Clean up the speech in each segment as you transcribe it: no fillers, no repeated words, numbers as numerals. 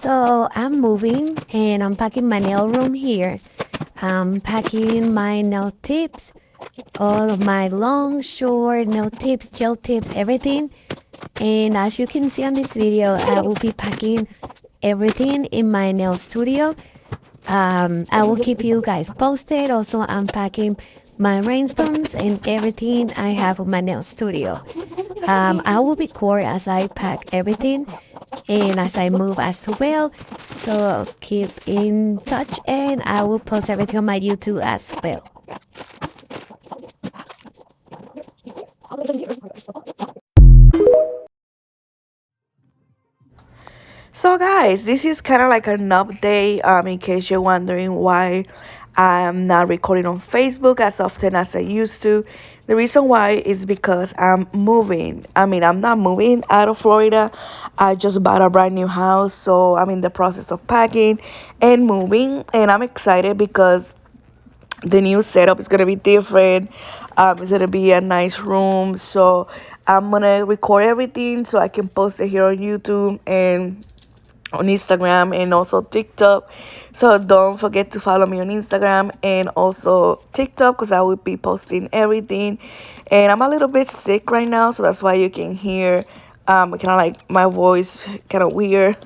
So I'm moving and I'm packing my nail room here. I'm packing my nail tips, all of my long, short nail tips, gel tips, everything. And as you can see on this video, I will be packing everything in my nail studio. I will keep you guys posted. Also, I'm packing my rhinestones and everything I have in my nail studio. I will record as I pack everything and as I move as well. So keep in touch and I will post everything on my YouTube as well. So guys, this is kind of like an update in case you're wondering why I'm not recording on Facebook as often as I used to. The reason why is because I'm moving. I'm not moving out of Florida. I just bought a brand new house, so I'm in the process of packing and moving, and I'm excited because the new setup is gonna be different. It's gonna be a nice room, so I'm gonna record everything so I can post it here on YouTube and on Instagram and also TikTok. So don't forget to follow me on Instagram and also TikTok because I will be posting everything. And I'm a little bit sick right now, so that's why you can hear kind of like my voice kind of weird.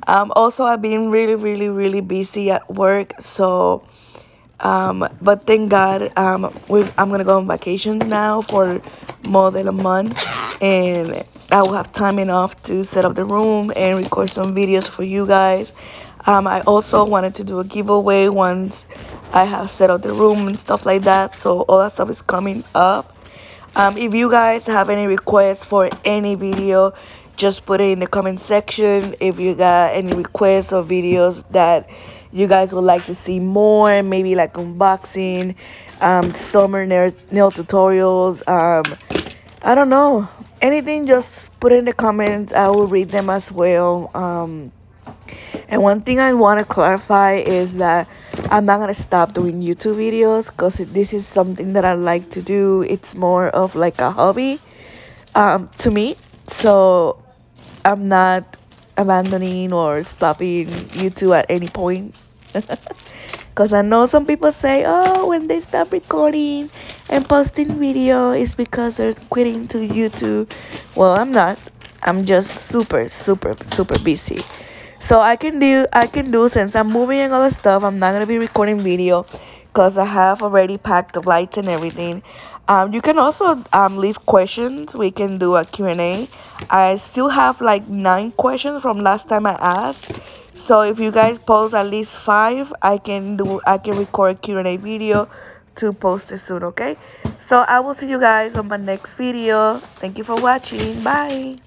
Also, I've been really busy at work, so but thank God, I'm gonna go on vacation now for more than a month, and I will have time enough to set up the room and record some videos for you guys. I also wanted to do a giveaway once I have set up the room and stuff like that. So all that stuff is coming up. If you guys have any requests for any video, just put it in the comment section. If you got any requests or videos that you guys would like to see more, maybe like unboxing, summer nail tutorials, I don't know, anything, just put it in the comments. I will read them as well. And one thing I want to clarify is that I'm not going to stop doing YouTube videos because this is something that I like to do. It's more of like a hobby to me. So I'm not abandoning or stopping YouTube at any point. Because I know some people say, oh, when they stop recording and posting video, it's because they're quitting to YouTube. Well, I'm not. I'm just super busy. So I can do since I'm moving and all that stuff. I'm not gonna be recording video because I have already packed the lights and everything. You can also leave questions. We can do a Q&A. I still have like 9 questions from last time I asked. So if you guys post at least 5, I can record a Q&A video to post it soon, okay? So I will see you guys on my next video. Thank you for watching. Bye.